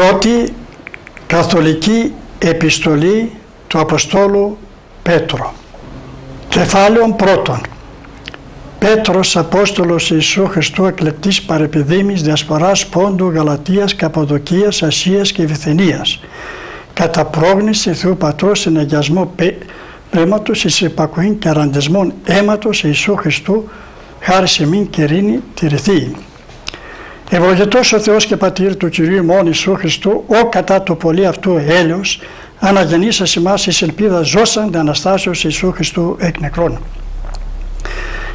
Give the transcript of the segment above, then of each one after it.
Πρώτη καθολική επιστολή του Αποστόλου Πέτρου. Κεφάλαιο πρώτον. Πέτρος, Απόστολος Ιησού Χριστού, εκλεκτής παρεπιδήμης, διασποράς Πόντου, Γαλατίας, Καππαδοκίας, Ασίας και Βυθινίας, κατά πρόγνηση Θεού Πατρός, συναγιασμό πνεύματος, εις υπακοήν και αραντισμόν αίματος Ιησού Χριστού, χάρη σε μην και ειρήνη τηρηθεί. Ευλογητός ο Θεός και Πατήρ του Κυρίου ημών Ιησού Χριστού, ο κατά το πολύ αυτού έλεος, αναγεννήσας ημάς εις ελπίδα ζώσαν de Αναστάσεως Ιησού Χριστού εκ νεκρών.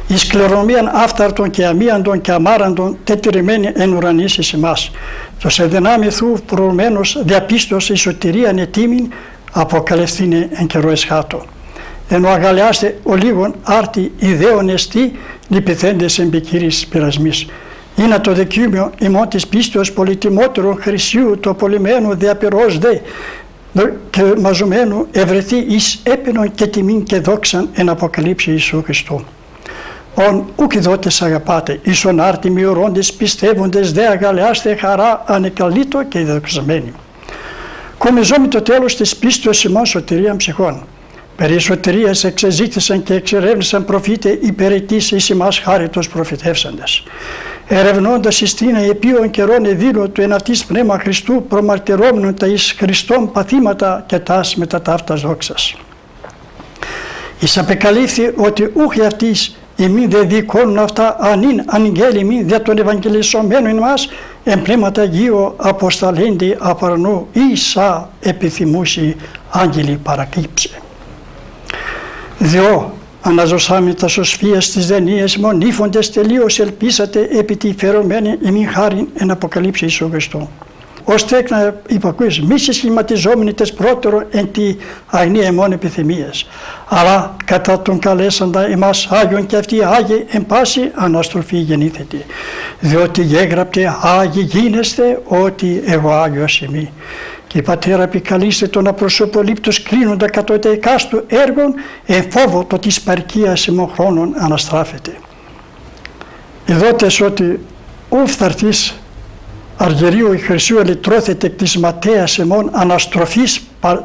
Εις κληρονομίαν άφταρτον και αμίαντον και αμάραντον τετηρημένη εν ουρανής εις ημάς, το σε δυνάμει θου προηγουμένως διαπίστωσε η σωτηρίαν ετήμην αποκαλευθήνε εν καιρό εσχάτω. Ενώ αγαλιάστε ο λίγον άρτη ιδέων εστί λυπηθέντες εμπικήρης πειρασμής. Είναι το δικήμιο ημών της πίστεως πολυτιμότερον χρυσίου το πολυμένου διαπυρός δε και μαζωμένου ευρεθεί εις έπαινον και τιμήν και δόξαν εν αποκαλύψει Ιησού Χριστού. Ον ουκ ειδότες αγαπάτε, ίσον άρτιμοι ορώντες πιστεύοντες δε αγαλιάστε χαρά ανεκαλύτω και δοξασμένοι. Κομιζόμοι το τέλος της πίστεως ημών σωτηρίαν ψυχών. Περί σωτηρίας εξεζήτησαν και εξερεύνησαν προφήτε υπηρετής εις ημάς χάριτος προφητεύσαντες. Ερευνώντας εις την επίον καιρών εδήλω του εν αυτής πνεύμα Χριστού προμαρτυρόμενον τα εις Χριστόν παθήματα και τας μετά ταύτας δόξας. Εις απεκαλύφθη ότι ούχοι αυτής ημί δε δικώνουν αυτά ανήν ανηγγέλιμοι δια των Ευαγγελισομένων μας εν πνεύματα Αγίου αποσταλέντη απαρνού ίσα επιθυμούσι άγγελοι παρακλήψε. Διό αναζωσάμι τα σωσφίας της δενίας μον ύφοντες τελείως ελπίσατε επί τη φερωμένη ημίν χάριν εν αποκαλύψει Ιησού Χριστού. Ώστε εκ να υπακούεις μη συσχηματιζόμενοι τες πρώτερο εν τη αγνία εμών επιθυμίες, αλλά κατά τον καλέσαντα εμάς Άγιον και αυτοί Άγιοι εν πάση αναστροφή γεννήθητη. Διότι γέγραπτε Άγιοι γίνεστε ότι εγώ Άγιος ημί. Και η Πατέρα επικαλείστε τον απροσωπολήπτος κρίνοντα κατ' το εκάστου έργων εν φόβο το της παρικίας ημών χρόνων αναστράφεται. Ειδότες ότι ου φθαρτής αργυρίου η χρυσού ελιτρώθεται εκ της ματέας εμών αναστροφής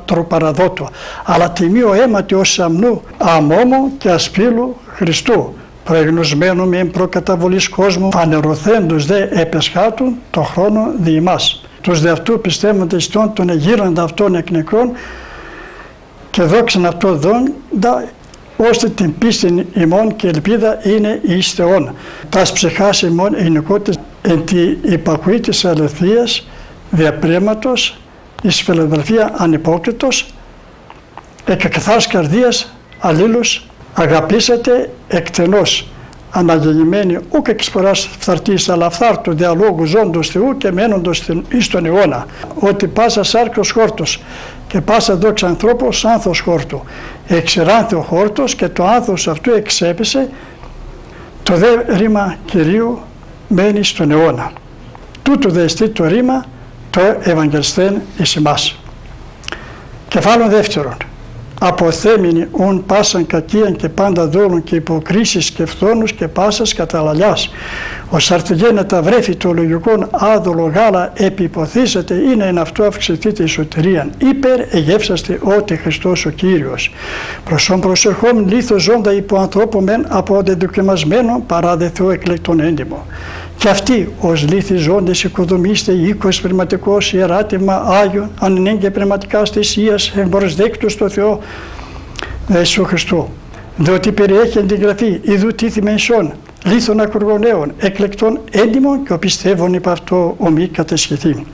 τροπαραδότου, αλλά τιμίο αίματι ως αμνού αμόμου και ασπίλου Χριστού, προεγνωσμένου με προκαταβολής κόσμου, φανερωθέντους δε επεσχάτουν το χρόνο δι' ημάς. Τους δε αυτού πιστεύοντες τον εγείραντα αυτών εκ νεκρών και δόξαν αυτό δόντα, ώστε την πίστη ημών και ελπίδα είναι εις Θεόν. Τας ψυχάς ημών εινικότες εν τη υπακουή της αληθείας διαπρέματος εις φιλαδελφία ανυπόκριτος εκ καθάς καρδίας αλλήλους αγαπήσατε εκτενώς αναγεννημένοι ούκ εξ φοράς φθαρτής αλλά φθάρτου διαλόγου ζώντος Θεού και μένοντος εις τον αιώνα, ότι πάσα σάρκος χόρτος και πάσα δόξα ανθρώπος άνθος χόρτου. Εξεράνθη ο χόρτος και το άνθος αυτού εξέπεσε, το δε ρήμα Κυρίου μένει στον αιώνα. Τούτο δε εστί το ρήμα το Ευαγγελιστέν εις ημάς. Κεφάλαιο δεύτερον. Αποθέμινοι ουν πάσαν κακίαν και πάντα δόλων και υποκρίσεις και φθόνους και πάσας καταλαλιάς. Ως αρτηγένετα βρέφη το λογικόν άδολο γάλα επιποθήσατε είναι εν αυτό αυξηθείτε η σωτηρίαν. Υπερ εγεύσαστε ότι Χριστός ο Κύριος. Προσόν προσερχόμην λίθος ζώντα υπό ανθρώπο μεν από δεδοκιμασμένο παρά δε Θεό εκλεκτόν έντιμο. Και αυτοί ως λίθοι ζώντες οικοδομήστε οίκος πνευματικός ιεράτημα Άγιον ανενέγγε πνευματικά θυσίας εμπροσδέκτου στο Θεό Ιησού Χριστού. Διότι περιέχει αντιγραφή ιδού τίθη μενσών λίθων ακουργονέων εκλεκτών έντιμων και ο πιστεύων υπ' αυτό ομή κατεσχεθεί.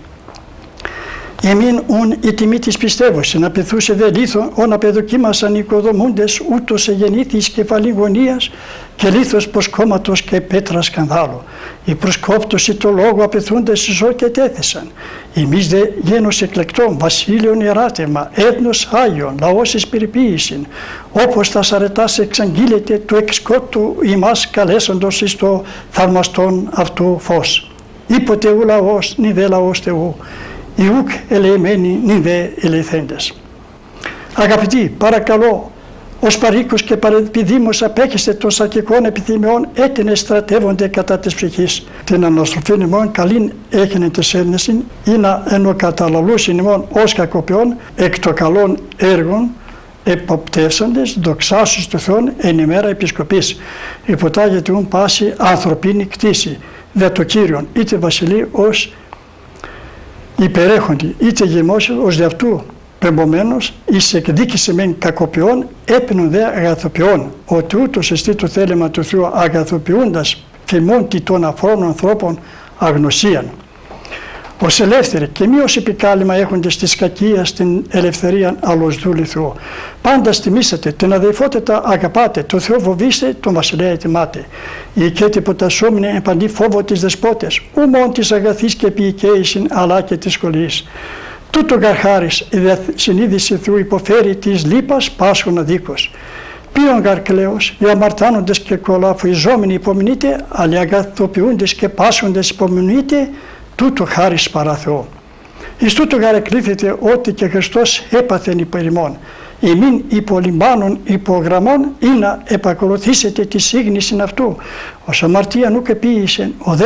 Εμήν ουν η τιμή της πιστεύωση να πεθούσε δε λίθον όν απεδοκίμασαν οι οικοδομούντες ούτως εγεννήθης κεφαλή γωνίας και λίθος προσκόμματος και πέτρα σκανδάλου. Η προσκόπτωση το λόγο απεθούντες ζω και τέθεσαν. Εμείς δε γένος εκλεκτών βασίλειον ιεράτευμα, έθνος Άγιον, λαός εις περιποίησιν, όπως τα σαρετάς εξαγγείλεται του εξκότου ημάς καλέσαντος εις το θαυμαστόν αυτού φως. Ήποτε ου λαός, νη δε λαός Θεού. Οι ουκ ελεημένοι νη δε ελεηθέντες. Αγαπητοί, παρακαλώ Ως παροίκος και παρεπιδήμος απέχεστε των σαρκικών επιθυμιών έτεινε στρατεύονται κατά της ψυχής. Την αναστροφήν ημών καλήν έγινε της έννεσιν ή να ενοκαταλαλούσιν ημών ως κακοποιών εκ των καλών έργων εποπτεύσαντες δοξάσους του Θεόν εν ημέρα επισκοπής. Υποτάγεται ουν πάση ανθρωπίνη κτήση δε το Κύριον είτε βασιλεί ως υπερέχοντι είτε γεμόσιο ως δε αυτού πεμπωμένος εις εκδίκηση μεν κακοποιών έπαινον δε αγαθοποιών ότι ούτως εστί το θέλημα του Θεού αγαθοποιούντας θυμώντι των αφρών ανθρώπων αγνωσίαν. Ως ελεύθεροι και μη ως επικάλυμα έχοντες της κακίας την ελευθερία αλλος δούλη Θεού. Πάντα στιμήσατε, την αδελφότητα αγαπάτε, το Θεό φοβήστε, τον βασιλέα ετοιμάτε. Η οικέτη ποτασόμινε επαντή φόβο της δεσπότες, ου μόν της αγαθής και ποιηκαίησιν, αλλά και της σχολής. Τούτο γαρχάρις, η συνείδηση Θεού υποφέρει της λύπας πάσχων αδίκως. Ποιον γαρκλέος, οι αμαρτάνοντες και κολαφουιζόμενοι υπομεινείτε, αλλά οι αγαθοποιούντες και πάσχοντες υπομεινείτε, τούτο χάρις παρά Θεό. Εις τούτο γαρεκλήθητε ότι και Χριστός έπαθεν υπέρ ημών. Ημίν υπολυμβάνων υπογραμμών ή να επακολουθήσετε τη σύγνησιν αυτού. Ως αμαρτία ουκ επίησεν, ο δε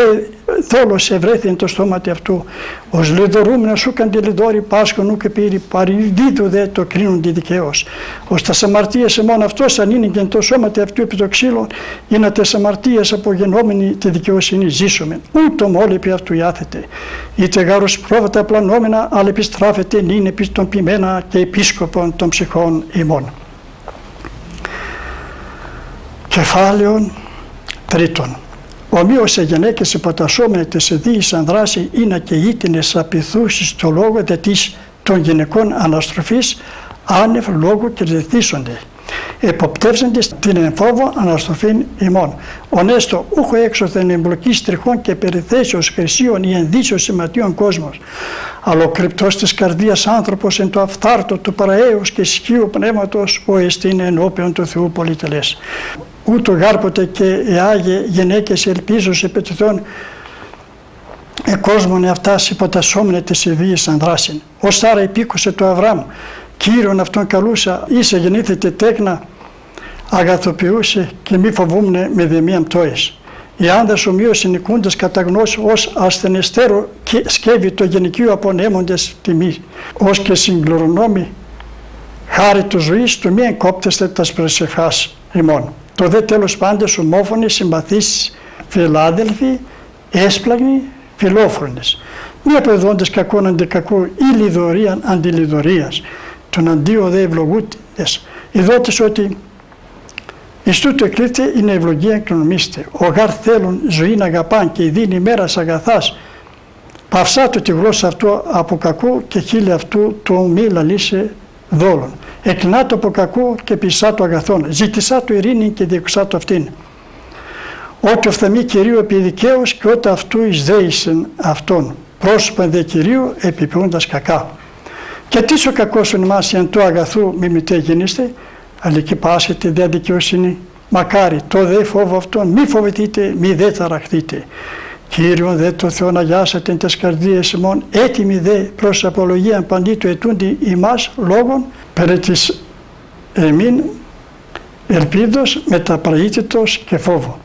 δόλος ευρέθην το στόματι αυτού. Ως λιδωρούμενος ουκ αντιλιδόρη πάσχον ουκ επήρη, παρειδίδου δε το κρίνοντι δικαίως. Ως τας αμαρτίες εμών αυτός αν είναι και το σώματι αυτού επί το ξύλο, ή να τες αμαρτίες απογενόμενοι τη δικαιοσύνη ζήσομεν. Ούτω μόλι επί αυτού ιάθετε. Είτε γάρος πρόβατα πλανόμενα, αλλά επιστράφεται νυν επί των ποιμένα και επίσκοπων των ψυχών ημών. Κεφάλαιον τρίτον. Ομοίως σε γυναίκες υποτασσόμενες σε δίησαν δράση είναι και ήτινες απειθούσεις το λόγο δε της των γυναικών αναστροφής άνευ λόγου και δεθίσονται. Εποπτεύσαντες την εμφόβο αναστροφήν ημών. Ονέστο ούχο έξωθεν εμπλοκής τριχών και περιθέσεως χρυσίων ή ενδύσεως σηματίων κόσμος. Αλλά ο κρυπτός της καρδίας άνθρωπος εν το αυθάρτο του παραέως και ισχύου πνεύματος ο εστίν ενώπιον του Θεού πολυτελές. Ούτω γάρποτε και εάγε γυναίκες ελπίζος επί του Θεόν κόσμον εαυτάς υποτασσόμενε της ιδίης δράσιν. Ως άρα υπήκουσε το Αβραάμ, Κύριον αυτόν καλούσα, είσαι γεννήθητε τέκνα, αγαθοποιούσε και μη φοβούμνε με δημία πτώες. Οι άνδρες ομοίως συνοικούντες κατά γνώση ως ασθενεστέρο και σκεύει το γενικείο απονέμοντες τιμή, ως και συγκληρονόμοι χάρη του ζωής του μη εγκόπτεστε τας προσευχάς ημών. Το δε τέλος πάντες ομόφωνοι, συμπαθείς, φιλάδελφοι, έσπλαγνοι, φιλόφρονες. Μη απεδόντες κακόν αντικακού ή λιδωρίαν αντιλιδωρίας, τον αντίο δε ευλογούτες. Ειδότες ότι εις τούτο εκλήφθη είναι ευλογία κληρονομίστε. Ο γάρ θέλουν ζωή να αγαπάν και δίνει μέρας αγαθάς. Παυσάτω τη γλώσσα αυτού από κακού και χείλη αυτού το μη λαλήσε δόλων. Εκλεινάτο από κακού και πεισάτο αγαθών. Ζήτησά του ειρήνη και διεξάτω αυτήν. Ότι οφθαμή Κυρίου επί δικαίως και όταν αυτού εις δέησεν αυτόν. Πρόσωπον δε Κυρίου επιποιούντας κακά. Και τι ο κακός ονομάσει εν το αγαθού μη μητέ γεννήστε, αλλά και πάσετε δε δικαιοσύνη. Μακάρι το δε φόβο αυτόν μη φοβηθείτε, μη δε ταραχθείτε. Κύριον δε το Θεόν αγιάσατε εν τες καρδίες ημών, έτοιμοι δε προς απολογίαν παντί του ετούντι ημάς λόγων, περί της εμήν ελπίδος μεταπραγήτητος και φόβο.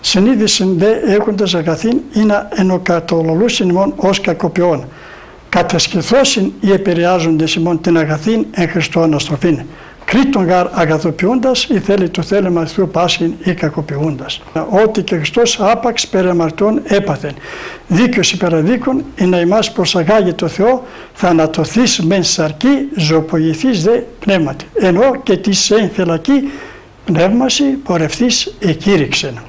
Συνείδησιν δε έχοντας αγαθήν ή να ενοκατολολούσιν ημών ως κακοποιών. Κατασκηθώσιν ή επηρεάζοντες ημών την αγαθήν εν Χριστώ αναστροφήν. Κρήτον γάρ αγαθοποιούντας ή θέλει το θέλημα Θεού πάσχην ή κακοποιούντας. Ότι και Χριστός άπαξ περί αμαρτών έπαθεν. Δίκαιος υπεραδίκων ή να ημάς προσαγάγει το Θεό, θα ανατοθείς μεν σαρκή, ζωοποιηθείς δε πνεύματι. Ενώ και της εν φυλακή πνεύμαση πορευθείς εκήρυξεν.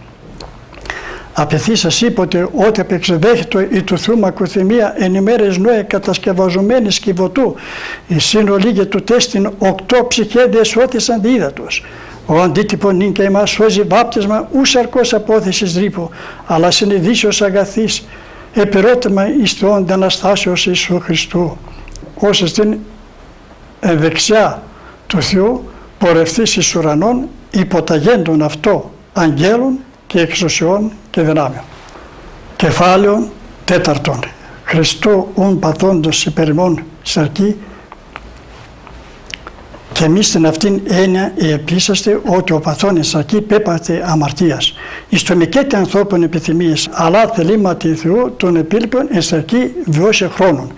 Απειθείς σας είπατε ότι απεξεδέχετο η του Θεού μακροθυμία εν ημέρες Νόε κατασκευαζομένη σκηβωτού, η σύνολη για του τέστην 8 ψυχέδε εσώθησαν διίδατος. Ο αντίτυπον νυν και εμάς σώζει βάπτισμα ου σαρκός απόθεσης ρήπου, αλλά συνειδήσεως αγαθής, επιρώτημα εις Θεόν Αναστάσεως Ιησού Χριστού. Όσες την δεξιά του Θεού πορευθείς εις ουρανών, υποταγέντων αυτό αγγέλων και εξουσιών και δυνάμεων. Κεφάλαιο τέταρτον. Χριστό ουν παθόντος υπερημών σαρκή Και εμείς στην αυτήν έννοια επίσαστε ότι ο παθών εσαρκή πέπαθε αμαρτίας. Εις το μικέτε ανθρώπων επιθυμίες, αλλά θελήματι Θεού των επίλοιπων εσαρκή βιώσε χρόνων.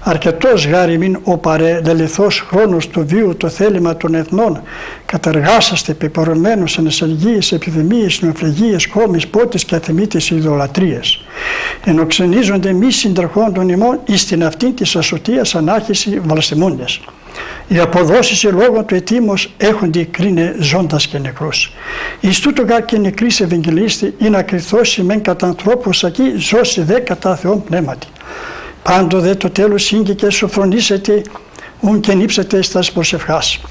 Αρκετός γάρι μην ο παρελεληθός χρόνος του βίου το θέλημα των εθνών, καταργάσαστε πεπρωμένους εν εσαργίες, επιθυμίες, νοεφλεγίες, κόμεις, πότες και αθεμίτες ιδωλατρίες. Ενοξενίζονται μη συντραχόντων ημών εις την αυτήν της ασωτίας ανάχυση βλαστημούντες. Οι αποδόσεις λόγω του αιτήμως έχονται κρίνε ζώντας και νεκρούς. Εις τούτο γάρ και νεκρής Ευαγγελίστη είναι ακριθώσει μεν κατά ανθρώπους ακεί ζώσει δε κατά Θεόν πνεύματι. Πάντο δε το τέλος σύγκη και σοφρονήσετε ουν και νύψετε στας προσευχάς.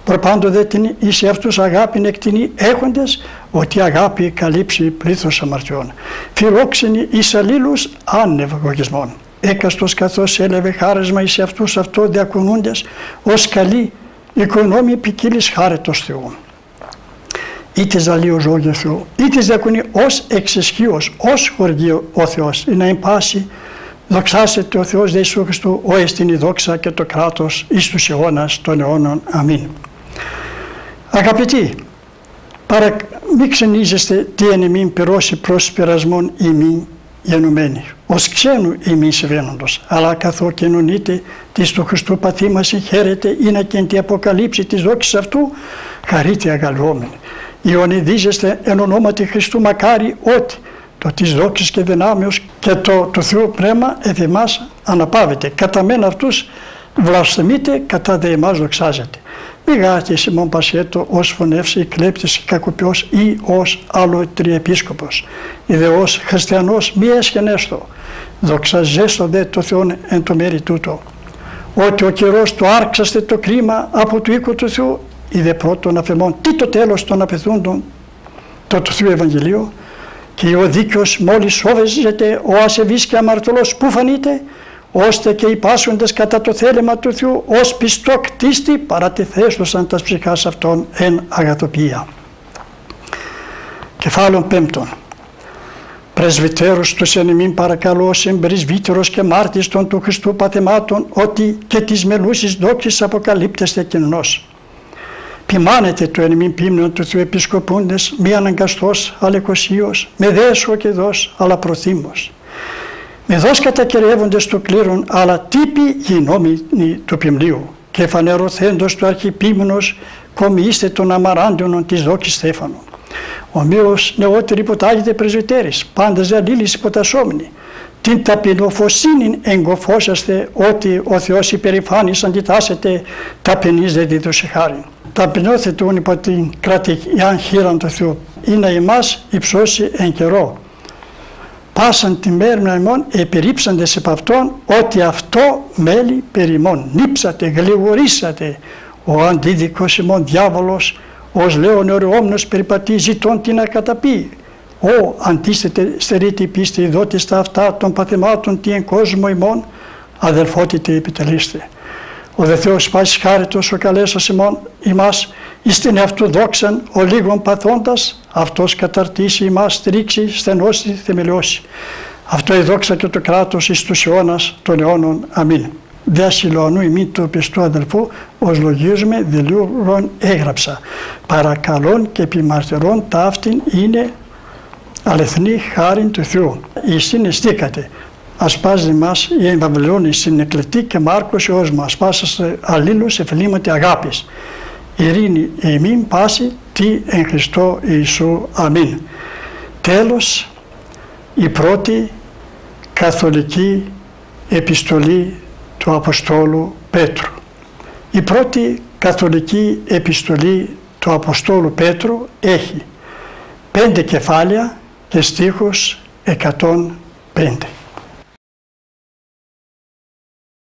Προπάντο δε την εις αυτούς αγάπην εκτινή έχοντες ότι η αγάπη καλύψει πλήθος αμαρτιών. Φιλόξενοι εις αλλήλους άνευ εγωγισμών. Έκαστος καθώς έλαβε χάρισμα εις αυτούς αυτό διακονούντες ως καλή οικονόμη ποικίλης χάρετος Θεού. Είτε ζαλείο ζώγιο Θεού, είτε διακονεί ως εξαισχύος, ως χοργείο ο Θεός, ή να εμπάσει δοξάσετε ο Θεός δε Ιησού Χριστού, ο εστιν η δόξα και το κράτος εις τους αιώνας των αιώνων. Αμήν. Αγαπητοί, μη ξενίζεστε τι εν ημίν πυρώσει προς πειρασμόν ημίν γενουμένοι, ως ξένου ημίν συμβαίνοντος, αλλά καθώ κοινωνείτε της του Χριστού παθήμα συγχαίρετε, είναι και εν τη αποκαλύψη της δόξης αυτού, χαρείτε αγαλβόμενοι. Ιωνιδίζεστε εν ονόματι Χριστού μακάρι ότι το της δόξης και δυνάμεως και το του Θεού πνεύμα εφ' εμάς αναπαύεται. Κατά μεν αυτούς βλασθεμείτε, κατά δε εμάς δοξάζετε. Μη γάρτε Σιμών Πασιέτο ως φωνεύσει ή κλέπτης ή κακοποιός ή ως άλλο τριεπίσκοπος. Ή δε ως χριστιανός μη έσχενέστο. Δοξαζέστο δε το Θεόν εν το μέρη τούτο. Ότι ο καιρός του άρξαστε το κρίμα από του οίκου του Θεού, ή δε πρώτον αφημών τι το τέλος των απαιτούντων το του Θεού Ευαγγελίου. Και ο δίκαιος μόλις σώβεζεται ο ασεβής και αμαρτωλός που φανείται, ώστε και οι πάσχοντες κατά το θέλημα του Θεού ως πιστό κτίστη παρατηθέστοσαν τας ψυχάς αυτών εν αγαθοποιία. Κεφάλων 5. Πρεσβυτέρους τους εν ημίν παρακαλώ ως εμπρεσβύτερος και μάρτης των του Χριστού παθημάτων, ότι και της μελούσης δόξης αποκαλύπτεστε κοινώς. Ποιμάνετε το εν ημίν πίμνον του Θεού επισκοπούντες, μη αναγκαστός αλεκοσίως, με δέσχο και δός, αλλά προθύμος. Με δός κατακερεύοντες του κλήρων, αλλά τύποι γινόμενοι του ποιμνίου, και φανερωθέντος του αρχιπίμνος, κομιείστε των αμαράντιων της δόκης Στέφανου. Ομοίως νεότεροι υποτάγεται πρεσβυτέρης, πάντες δε αλλήλεις υποτασσόμενοι. Την ταπεινοφοσύνην εγκοφόσαστε, ότι ο Θεός υπερηφάνης αντιτάσσεται, ταπεινής δε δίδωσε χάριν. Ταπεινώθετον υπό την κρατικιάν χείραν του Θεού, ή να ημάς υψώσει εν καιρό. Πάσαν τη μέρη ημών επιρρύψαντες επ' αυτόν, ότι αυτό μέλη περί ημών. Νύψατε, γλυγορήσατε, ο αντίδικος ημών διάβολος, ως λέον ωρεόμνος περιπατεί ζητών την ακαταπεί. Ο αντίσταται στερήτη πίστη δότης τα αυτά των παθημάτων τι εν κόσμο ημών, αδελφότητε επιτελείστε. Ο δε Θεός πάσης χάριτος ο καλέσας ημάς, εις την εαυτού δόξαν ο λίγων παθώντας, αυτός καταρτήσει ημάς, στηρίξει, στενώσει, θεμελιώσει. Αυτό η δόξα και το κράτος εις τους αιώνας των αιώνων. Αμήν. Δε ασυλώνου ημίν του πιστού αδελφού, ως λογίζουμε δηλούρων έγραψα. Παρακαλών και επιμαρτυρών ταύτην είναι αληθινή χάριν του Θεού. Εισήν εστίκατε. Ασπάζει μας η εμβαυλώνη στην εκλεκτή και μάρκος ως μας ασπάσαστε αλλήλους εφελήματι αγάπης. Ειρήνη εμήν πάση τι εν Χριστώ Ιησού. Αμήν. Τέλος, η πρώτη καθολική επιστολή του Αποστόλου Πέτρου. Η πρώτη καθολική επιστολή του Αποστόλου Πέτρου έχει 5 κεφάλαια και στίχους 105.